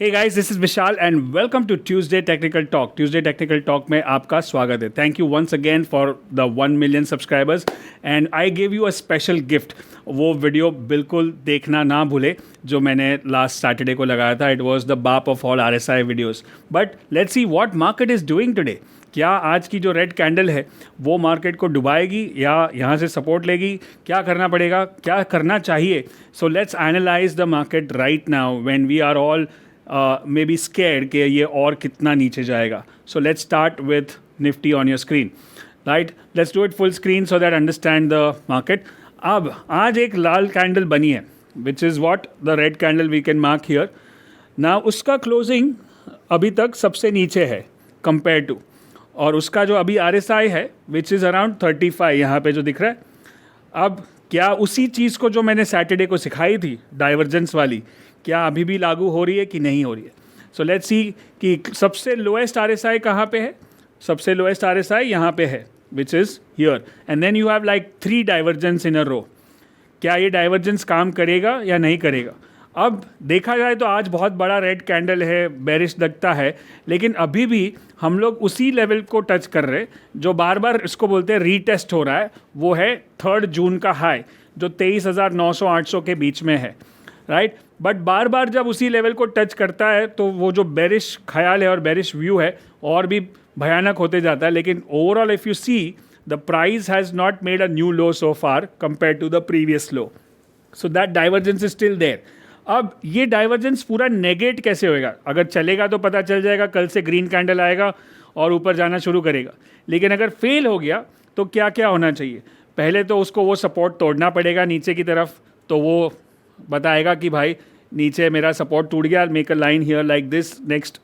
Hey guys, this is Vishal and welcome to Tuesday technical talk. Tuesday technical talk में आपका स्वागत है। Thank you once again for the 1 million subscribers and I give you a special gift. वो video बिल्कुल देखना ना भूले जो मैंने लास्ट सैटरडे को लगाया था। इट वॉज द बाप of all RSI videos. But let's see what market is doing today. क्या आज की जो रेड कैंडल है वो मार्केट को डुबाएगी या यहाँ से सपोर्ट लेगी? क्या करना पड़ेगा, क्या करना चाहिए? So let's analyse the market right now when we are all may be scared कि ये और कितना नीचे जाएगा। So let's start with Nifty on your screen. Right, let's do it full screen so that understand the market. अब आज एक लाल कैंडल बनी है which is what the red candle we can mark here ना। उसका क्लोजिंग अभी तक सबसे नीचे है कंपेयर टू, और उसका जो अभी RSI है विच इज़ अराउंड 35 यहाँ पे जो दिख रहा है। अब क्या उसी चीज़ को जो मैंने सैटरडे को सिखाई थी डाइवर्जेंस वाली, क्या अभी भी लागू हो रही है कि नहीं हो रही है? सो लेट्स सी कि सबसे लोएस्ट RSI कहाँ पे है। सबसे लोएस्ट RSI यहाँ पे है which is here, and then you have like 3 divergence in a row. क्या ये डाइवर्जेंस काम करेगा या नहीं करेगा? अब देखा जाए तो आज बहुत बड़ा रेड कैंडल है, बेरिश लगता है, लेकिन अभी भी हम लोग उसी लेवल को टच कर रहे जो बार बार इसको बोलते हैं रीटेस्ट हो रहा है। वो है 3 जून का हाई जो 23,900-800 के बीच में है। राइट, बट बार बार जब उसी लेवल को टच करता है तो वो जो बेरिश ख्याल है और बेरिश व्यू है और भी भयानक होते जाता है। लेकिन overall if you see the price has not made a new low so far compare to the previous low, so that divergence is still there. अब ये डाइवर्जेंस पूरा नेगेट कैसे होएगा? अगर चलेगा तो पता चल जाएगा, कल से ग्रीन कैंडल आएगा और ऊपर जाना शुरू करेगा। लेकिन अगर फेल हो गया तो क्या क्या होना चाहिए? पहले तो उसको वो सपोर्ट तोड़ना पड़ेगा नीचे की तरफ, तो वो बताएगा कि भाई नीचे मेरा सपोर्ट टूट गया, make a line here like this. Next,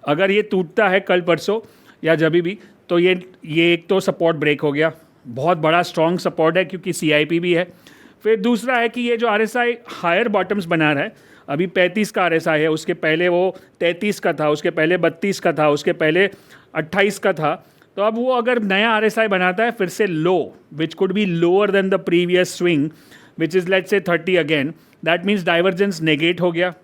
अगर ये टूटता है कल परसों या जब भी, तो ये एक तो सपोर्ट ब्रेक हो गया, बहुत बड़ा स्ट्रॉन्ग सपोर्ट है क्योंकि CIP भी है। फिर दूसरा है कि ये जो RSI हायर बॉटम्स बना रहा है, अभी 35 का RSI है, उसके पहले वो 33 का था, उसके पहले 32 का था, उसके पहले 28 का था। तो अब वो अगर नया RSI बनाता है फिर से low which could be lower than the previous swing which is let's say 30 again, that means divergence negate हो गया,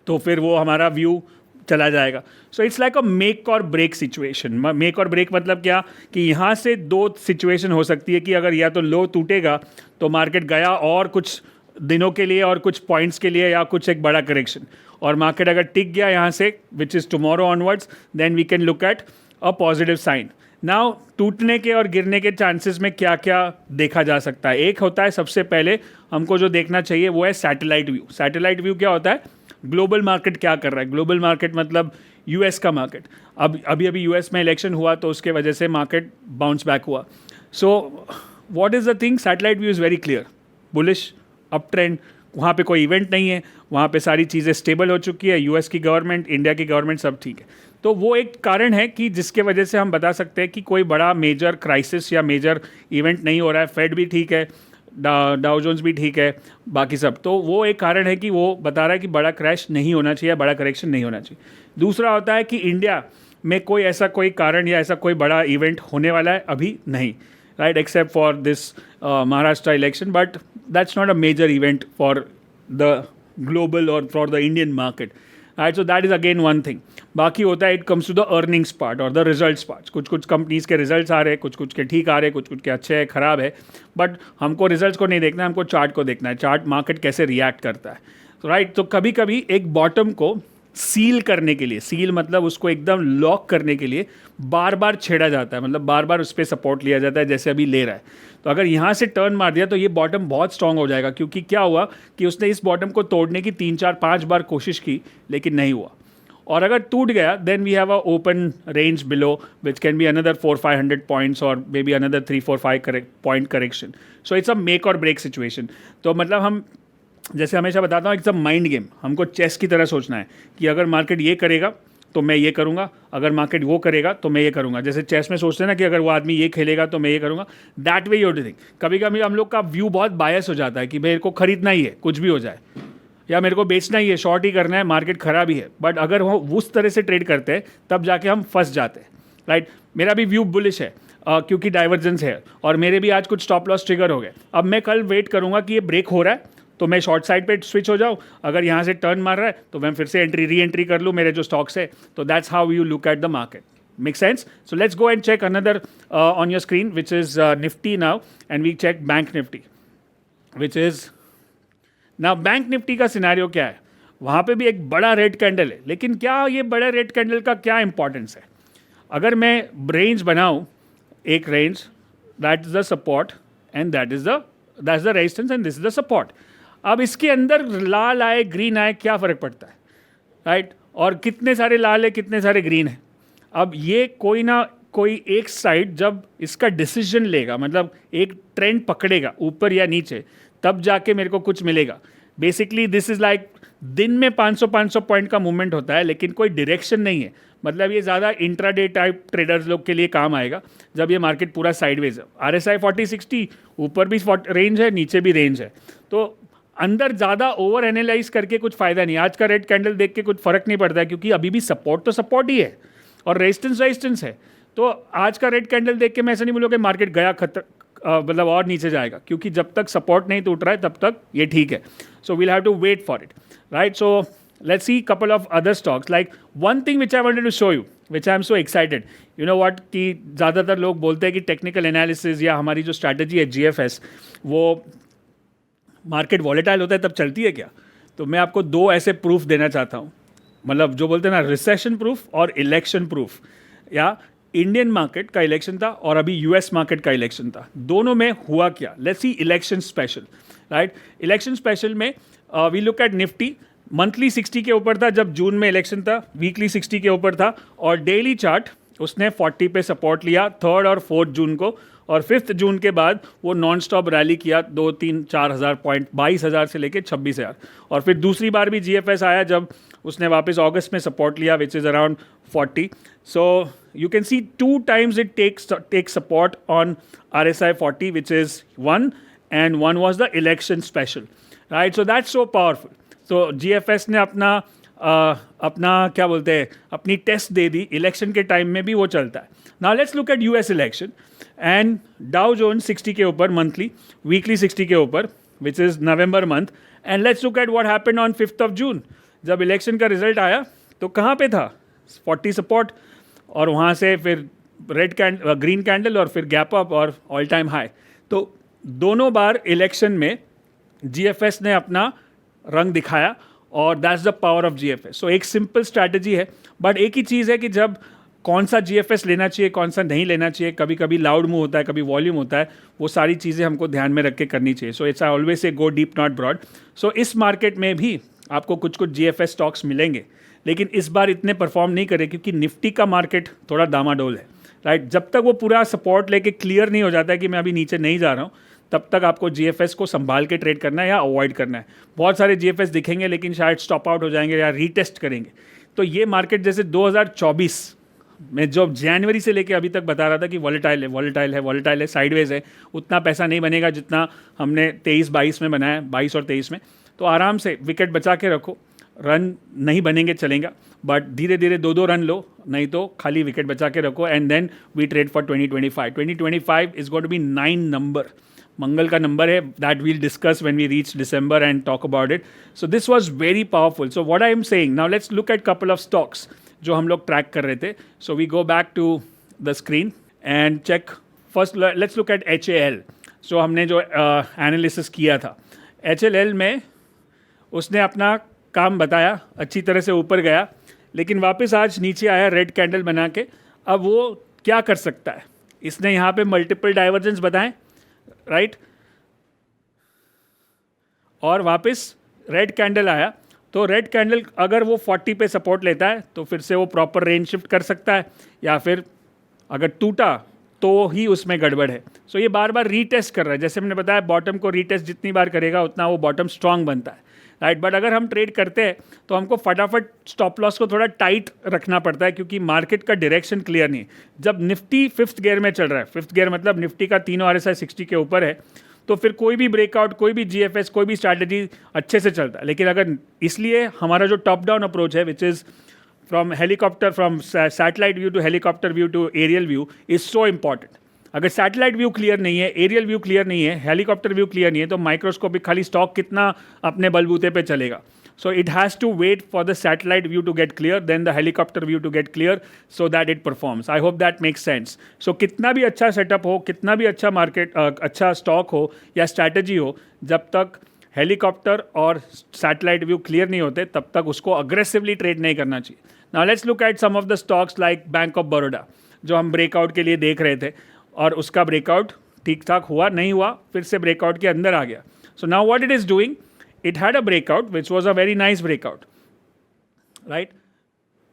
तो फिर वो हमारा व्यू चला जाएगा। So it's like a make or break situation. Make or break मतलब क्या कि यहाँ से 2 सिचुएशन हो सकती है कि अगर या तो लो टूटेगा तो मार्केट गया और कुछ दिनों के लिए और कुछ पॉइंट्स के लिए या कुछ एक बड़ा करेक्शन, और मार्केट अगर टिक गया यहाँ से which is tomorrow onwards, then we can look at a positive sign. Now टूटने के और गिरने के चांसेस में क्या क्या देखा जा सकता है? एक होता है, सबसे पहले हमको जो देखना चाहिए वो है सैटेलाइट व्यू। सैटेलाइट व्यू क्या होता है? ग्लोबल मार्केट क्या कर रहा है। ग्लोबल मार्केट मतलब US का मार्केट। अब अभी US में इलेक्शन हुआ तो उसके वजह से मार्केट बाउंस बैक हुआ। So what is the thing? Satellite view is very clear, bullish, up trend. वहाँ पे कोई इवेंट नहीं है, वहाँ पे सारी चीज़ें स्टेबल हो चुकी है। US की गवर्नमेंट, इंडिया की गवर्नमेंट, सब ठीक है। तो वो एक कारण है कि जिसके वजह से हम बता सकते हैं कि कोई बड़ा मेजर क्राइसिस या मेजर इवेंट नहीं हो रहा है। फेड भी ठीक है, डाउ जोन्स भी ठीक है, बाकी सब। तो वो एक कारण है कि वो बता रहा है कि बड़ा क्रैश नहीं होना चाहिए, बड़ा करेक्शन नहीं होना चाहिए। दूसरा होता है कि इंडिया में कोई ऐसा कोई कारण या ऐसा कोई बड़ा इवेंट होने वाला है अभी नहीं, right, except for this Maharashtra election, but that's not a major event for the global or for the Indian market, right. So that is again one thing. बाकी होता है it comes to the earnings part और the results part. कुछ कुछ companies के results आ रहे हैं, कुछ कुछ के ठीक आ रहे हैं, कुछ कुछ के अच्छे हैं, ख़राब है, बट हमको रिजल्ट्स को नहीं देखना है, हमको चार्ट को देखना है। चार्ट मार्केट कैसे रिएक्ट करता है, राइट। तो कभी कभी एक बॉटम को सील करने के लिए, सील मतलब उसको एकदम लॉक करने के लिए बार बार छेड़ा जाता है, मतलब बार बार उस पर सपोर्ट लिया जाता है, जैसे अभी ले रहा है। तो अगर यहाँ से टर्न मार दिया तो ये बॉटम बहुत स्ट्रांग हो जाएगा, क्योंकि क्या हुआ कि उसने इस बॉटम को तोड़ने की 3 4 5 बार कोशिश की लेकिन नहीं हुआ। और अगर टूट गया then we have a open range below which can be another 400-500 points or maybe another 3-4-5 point correction. So it's a make or break situation. तो मतलब हम जैसे हमेशा बताता हूँ, इट्स अ माइंड गेम। हमको चेस की तरह सोचना है कि अगर मार्केट ये करेगा तो मैं ये करूँगा, अगर मार्केट वो करेगा तो मैं ये करूँगा। जैसे चेस में सोचते हैं ना कि अगर वो आदमी ये खेलेगा तो मैं ये करूँगा, that way you to think. कभी कभी हम लोग का व्यू बहुत बायस हो जाता है कि मेरे को खरीदना ही है कुछ भी हो जाए, या मेरे को बेचना ही है, शॉर्ट ही करना है, मार्केट खराब ही है। बट अगर वो उस तरह से ट्रेड करते हैं तब जाके हम फंस जाते हैं, राइट। मेरा भी व्यू बुलिश है क्योंकि डाइवर्जेंस है और मेरे भी आज कुछ स्टॉप लॉस ट्रिगर हो गए। अब मैं कल वेट करूँगा कि ये ब्रेक हो रहा है तो मैं शॉर्ट साइड पे स्विच हो जाऊँ, अगर यहाँ से टर्न मार रहा है तो मैं फिर से री एंट्री कर लूँ मेरे जो स्टॉक्स है. तो that's how you look at the market. Make sense? So let's go and check another on your screen, which is Nifty now, and we check Bank Nifty, which is now Bank Nifty का scenario क्या है. वहाँ पे भी एक बड़ा red candle है, लेकिन क्या ये बड़ा रेड कैंडल का क्या इंपॉर्टेंस है. अगर मैं रेंज बनाऊँ, एक range, that is the support and that's the resistance and this is the support. अब इसके अंदर लाल आए ग्रीन आए क्या फ़र्क पड़ता है, राइट? और कितने सारे लाल है कितने सारे ग्रीन है. अब ये कोई ना कोई एक साइड जब इसका डिसीजन लेगा, मतलब एक ट्रेंड पकड़ेगा ऊपर या नीचे, तब जाके मेरे को कुछ मिलेगा. बेसिकली दिस इज़ लाइक दिन में 500 पॉइंट का मूवमेंट होता है, लेकिन कोई डायरेक्शन नहीं है. मतलब ये ज़्यादा इंट्राडे टाइप ट्रेडर्स लोग के लिए काम आएगा जब ये मार्केट पूरा साइडवेज है. RSI 40-60 ऊपर भी रेंज है, नीचे भी रेंज है. तो अंदर ज़्यादा ओवर एनालाइज करके कुछ फ़ायदा नहीं. आज का रेड कैंडल देख के कुछ फ़र्क नहीं पड़ता है, क्योंकि अभी भी सपोर्ट तो सपोर्ट ही है और रेजिस्टेंस है. तो आज का रेड कैंडल देख के मैं ऐसा नहीं बोलूँ कि मार्केट गया मतलब और नीचे जाएगा, क्योंकि जब तक सपोर्ट नहीं टूट रहा है तब तक ये ठीक है. So we'll have to wait for it, right? So let's see couple of other stocks. Like one thing which I wanted to show you, which I am so excited, you know what, कि ज़्यादातर लोग बोलते हैं कि technical analysis या हमारी जो strategy है GFS, वो मार्केट वॉलेटाइल होता है तब चलती है क्या. तो मैं आपको दो ऐसे प्रूफ देना चाहता हूँ, मतलब जो बोलते हैं ना, रिसेशन प्रूफ और इलेक्शन प्रूफ. या इंडियन मार्केट का इलेक्शन था और अभी US मार्केट का इलेक्शन था, दोनों में हुआ क्या. Let's see election special, right? Election special में we look at Nifty. Monthly 60 के ऊपर था जब जून में इलेक्शन था, वीकली 60 के ऊपर था, और डेली चार्ट उसने 40 पे सपोर्ट लिया 3rd और 4th जून को, और 5th जून के बाद वो नॉन स्टॉप रैली किया 2-3-4 हज़ार पॉइंट, 22,000 से लेके 26,000. और फिर दूसरी बार भी GFS आया जब उसने वापस अगस्त में सपोर्ट लिया, which is around 40. So you can see 2 times it takes support on RSI 40, which is 1, and 1 was the election special, right? So that's so powerful. So GFS ने अपना क्या बोलते हैं, अपनी टेस्ट दे दी. इलेक्शन के टाइम में भी वो चलता है. Now let's look at US election and Dow Jones 60 के ऊपर मंथली, वीकली 60 के ऊपर, which is November month. And let's look at what happened on 5th of June. जब इलेक्शन का रिजल्ट आया तो कहाँ पे था, 40 सपोर्ट, और वहाँ से फिर ग्रीन कैंडल और फिर गैप अप और ऑल टाइम हाई. तो दोनों बार इलेक्शन में GFS ने अपना रंग दिखाया, और that's the power of GFS. सो एक सिंपल स्ट्रैटेजी है, बट एक ही चीज़ है कि जब कौन सा GFS लेना चाहिए कौन सा नहीं लेना चाहिए, कभी कभी लाउड मूव होता है, कभी वॉल्यूम होता है, वो सारी चीज़ें हमको ध्यान में रख के करनी चाहिए. So it's I always say go deep not broad. So इस मार्केट में भी आपको कुछ GFS स्टॉक्स मिलेंगे, लेकिन इस बार इतने परफॉर्म नहीं करे क्योंकि निफ्टी का मार्केट थोड़ा डामाडोल है, राइट? जब तक वो पूरा सपोर्ट लेके क्लियर नहीं हो जाता है कि मैं अभी नीचे नहीं जा रहा हूँ, तब तक आपको GFS को संभाल के ट्रेड करना है या अवॉइड करना है. बहुत सारे GFS दिखेंगे लेकिन शायद स्टॉप आउट हो जाएंगे या रीटेस्ट करेंगे. तो ये मार्केट जैसे 2024 में जो जनवरी से लेके अभी तक बता रहा था कि वॉलेटाइल है, साइडवेज है, उतना पैसा नहीं बनेगा जितना हमने 23-22 में बनाया, 22 और 23 में. तो आराम से विकेट बचा के रखो, रन नहीं बनेंगे चलेगा, बट धीरे धीरे 2-2 रन लो, नहीं तो खाली विकेट बचा के रखो. And then we trade for 2025 is going to be 9 number, मंगल का नंबर है. That we'll discuss when we reach December and talk about it. So this was very powerful. So what I am saying now, let's look at couple of stocks जो हम लोग track कर रहे थे. So we go back to the screen and check. First let's look at HAL. सो हमने जो analysis किया था HLL में, उसने अपना काम बताया, अच्छी तरह से ऊपर गया, लेकिन वापस आज नीचे आया रेड कैंडल बना के. अब वो क्या कर सकता है, इसने यहाँ पे मल्टीपल डाइवर्जेंस बताएं, राइट? और वापस रेड कैंडल आया, तो रेड कैंडल अगर वो 40 पे सपोर्ट लेता है तो फिर से वो प्रॉपर रेंज शिफ्ट कर सकता है, या फिर अगर टूटा तो ही उसमें गड़बड़ है. सो ये बार बार रीटेस्ट कर रहा है. जैसे मैंने बताया, बॉटम को रीटेस्ट जितनी बार करेगा उतना वो बॉटम स्ट्रांग बनता है, राइट? बट अगर हम ट्रेड करते हैं तो हमको फटाफट स्टॉप लॉस को थोड़ा टाइट रखना पड़ता है, क्योंकि मार्केट का डायरेक्शन क्लियर नहीं है. जब निफ्टी 5th गियर में चल रहा है, 5th गियर मतलब निफ्टी का तीनों RSI 60 के ऊपर है, तो फिर कोई भी ब्रेकआउट, कोई भी GFS, कोई भी स्ट्रैटेजी अच्छे से चलता है. लेकिन अगर, इसलिए हमारा जो टॉप डाउन अप्रोच है, which is from helicopter, from satellite view to helicopter view to aerial view, is so important. अगर सैटेलाइट व्यू क्लियर नहीं है, एरियल व्यू क्लियर नहीं है, हेलीकॉप्टर व्यू क्लियर नहीं है, तो माइक्रोस्कोपिक खाली स्टॉक कितना अपने बलबूते पे चलेगा. So it has to wait for the satellite view to get clear, then the helicopter view to get clear, so that it performs. I hope that makes sense. So कितना भी अच्छा setup हो, कितना भी अच्छा मार्केट, अच्छा stock हो या स्ट्रैटेजी हो, जब तक हेलीकॉप्टर और सैटेलाइट व्यू क्लियर नहीं होते, तब तक उसको अग्रेसिवली ट्रेड नहीं करना चाहिए. Now let's look at some of the stocks like bank of Baroda, जो हम ब्रेकआउट के लिए देख रहे थे, और उसका ब्रेकआउट ठीक ठाक हुआ नहीं हुआ, फिर से ब्रेकआउट के अंदर आ गया. So now what it is doing, it had a breakout which was a very nice breakout, right,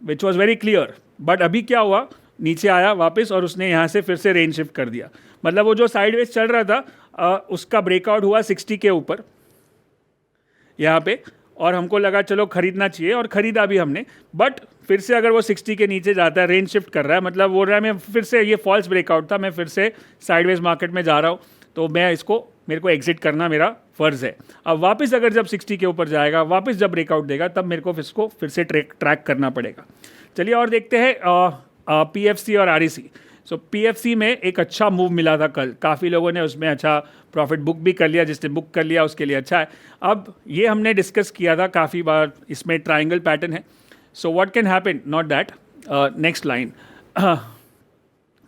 which was very clear. But अभी क्या हुआ, नीचे आया वापस और उसने यहाँ से फिर से रेंज शिफ्ट कर दिया. मतलब वो जो साइडवेज चल रहा था, उसका ब्रेकआउट हुआ 60 के ऊपर यहाँ पे, और हमको लगा चलो खरीदना चाहिए, और खरीदा भी हमने. बट फिर से अगर वो 60 के नीचे जाता है, रेंज शिफ्ट कर रहा है, मतलब बोल रहा है मैं फिर से, ये फॉल्स ब्रेकआउट था, मैं फिर से साइडवेज मार्केट में जा रहा हूँ, तो मेरे को एग्जिट करना मेरा फ़र्ज़ है. अब वापस अगर जब 60 के ऊपर जाएगा, वापस जब ब्रेकआउट देगा, तब मेरे को इसको फिर से ट्रैक करना पड़ेगा. चलिए और देखते हैं PFC और REC. सो PFC में एक अच्छा मूव मिला था कल, काफ़ी लोगों ने उसमें अच्छा प्रॉफिट बुक भी कर लिया, जिसने बुक कर लिया उसके लिए अच्छा है. अब ये हमने डिस्कस किया था काफ़ी बार, इसमें ट्राइंगल पैटर्न है. So what can happen, not that, next line,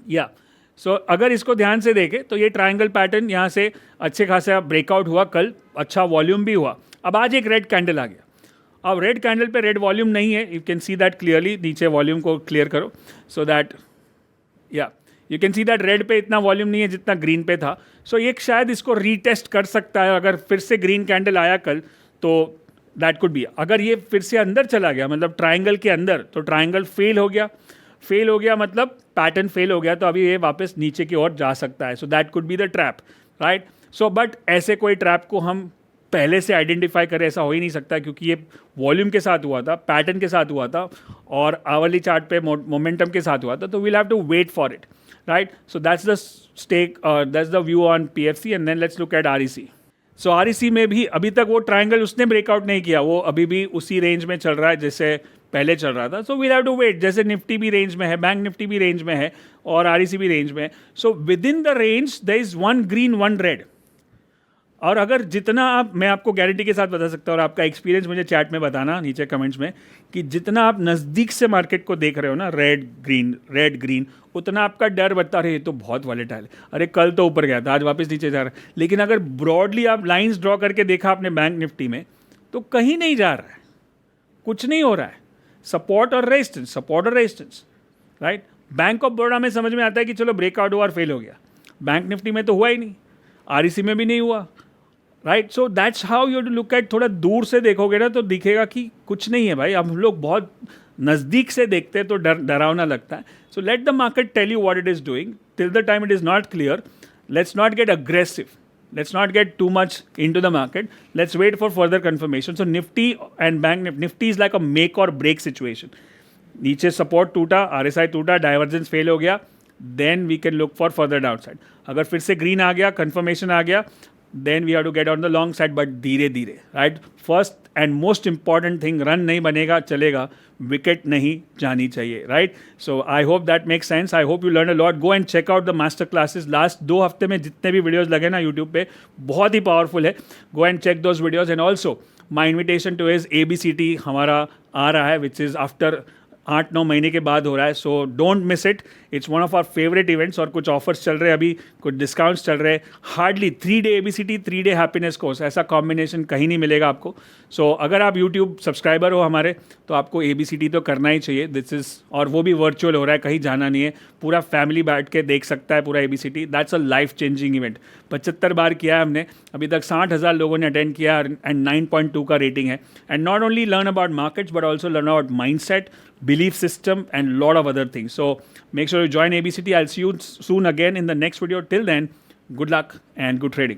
या सो अगर इसको ध्यान से देखें तो ये ट्रायंगल पैटर्न यहाँ से अच्छे खासा ब्रेकआउट हुआ कल, अच्छा वॉल्यूम भी हुआ. अब आज एक रेड कैंडल आ गया. अब रेड कैंडल पे रेड वॉल्यूम नहीं है, you can see that clearly. नीचे वॉल्यूम को क्लियर करो, सो दैट या you can see that red पे इतना वॉल्यूम नहीं है जितना ग्रीन पे था. सो ये शायद इसको रीटेस्ट कर सकता है. अगर फिर से ग्रीन कैंडल आया कल, तो दैट कुड बी. अगर ये फिर से अंदर चला गया, मतलब ट्राइंगल के अंदर, तो ट्राइंगल फेल हो गया, मतलब पैटर्न फेल हो गया, तो अभी ये वापस नीचे की ओर जा सकता है. So that could be the trap, right. So but ऐसे कोई ट्रैप को हम पहले से आइडेंटिफाई करें, ऐसा हो ही नहीं सकता, क्योंकि ये वॉल्यूम के साथ हुआ था, पैटर्न के साथ हुआ था, और आवरली चार्ट पे मोमेंटम के साथ हुआ था. तो we'll have to wait for it, right. So that's the stake, that's the view on PFC. And then let's look at REC. So REC में भी अभी तक वो ट्राइंगल उसने ब्रेकआउट नहीं किया, वो अभी भी उसी रेंज में चल रहा है जैसे पहले चल रहा था. So we'll have to wait. जैसे निफ्टी भी रेंज में है, बैंक निफ्टी भी रेंज में है, और REC भी रेंज में है. So within the range there is one green one red. और अगर जितना आप, मैं आपको गारंटी के साथ बता सकता हूँ, और आपका एक्सपीरियंस मुझे चैट में बताना नीचे कमेंट्स में, कि जितना आप नज़दीक से मार्केट को देख रहे हो ना, रेड ग्रीन, उतना आपका डर बढ़ता रहे, तो बहुत वॉलेटाइल है. अरे कल तो ऊपर गया था, आज वापस नीचे जा रहा है. लेकिन अगर ब्रॉडली आप लाइंस ड्रॉ करके देखा आपने बैंक निफ्टी में, तो कहीं नहीं जा रहा है, कुछ नहीं हो रहा है. सपोर्ट और resistance, right. Bank of Baroda में समझ में आता है कि चलो ब्रेकआउट हुआ और फेल हो गया. बैंक निफ्टी में तो हुआ ही नहीं, REC में भी नहीं हुआ, right. So that's how you to look at. थोड़ा दूर से देखोगे ना, तो दिखेगा कि कुछ नहीं है भाई. अब हम लोग बहुत नज़दीक से देखते हैं तो डरावना लगता है. So let the market tell you what it is doing. Till the time it is not clear, let's not get aggressive. Let's not get too much into the market. Let's wait for further confirmation. So Nifty and Bank Nifty is like a make or break situation. नीचे support टूटा, RSI टूटा, divergence fail हो गया, then we can look for further downside. अगर फिर से green आ गया, confirmation आ गया, then we have to get on the long side, but धीरे धीरे, right. First and most important thing, run नहीं बनेगा चलेगा, विकेट नहीं जानी चाहिए, right. So I hope that makes sense. I hope you learn a lot. Go and check out the master classes. Last 2 हफ्ते में जितने भी वीडियोस लगे ना यूट्यूब पे, बहुत ही पावरफुल है. Go and check those videos. And also my invitation to is ABCT हमारा आ रहा है, विच इज़ आफ्टर 8-9 महीने के बाद हो रहा है. So don't miss it. It's one of our favourite events. और कुछ ऑफर्स चल रहे हैं अभी, कुछ डिस्काउंट्स चल रहे हैं. Hardly 3 day ABCT, 3 day happiness course, ऐसा कॉम्बिनेशन कहीं नहीं मिलेगा आपको. सो अगर आप यूट्यूब सब्सक्राइबर हो हमारे, तो आपको ABCT तो करना ही चाहिए. दिस इज़, और वो भी वर्चुअल हो रहा है, कहीं जाना नहीं है. पूरा फैमिली बैठ के देख सकता है पूरा ABCT. That's a life changing event. 75 बार किया है हमने अभी तक, 60,000 लोगों ने अटेंड किया, एंड 9.2 का रेटिंग है. And not only learn about markets, but also learn about mindset, belief system, and lot of other things. So make sure you join ABCT. I'll see you soon again in the next video. Till then, good luck and good trading.